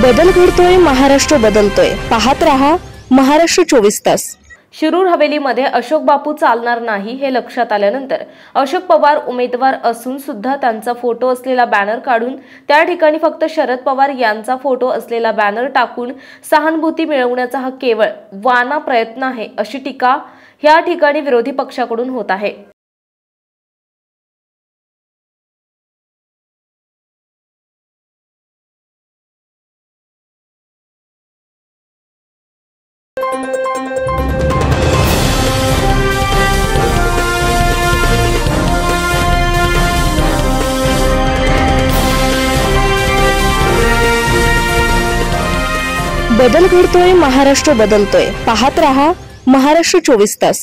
बदल घडतोय, महाराष्ट्र बदलतोय। पाहत रहा महाराष्ट्र 24 तास। शिरूर हवेलीमध्ये अशोक बापू चालणार नाही हे लक्षात आल्यानंतर अशोक पवार उमेदवार असून सुद्धा त्यांचा फोटो असलेला बॅनर काढून त्या ठिकाणी फक्त शरद पवार यांचा फोटो असलेला बॅनर टाकून सहानुभूती मिळवण्याचा हा केवळ वाना प्रयत्न आहे, अशी टीका या ठिकाणी विरोधी पक्षाकडून होत आहे। बदल घडतोय, महाराष्ट्र बदलतोय। पाहत रहा महाराष्ट्र 24 तास।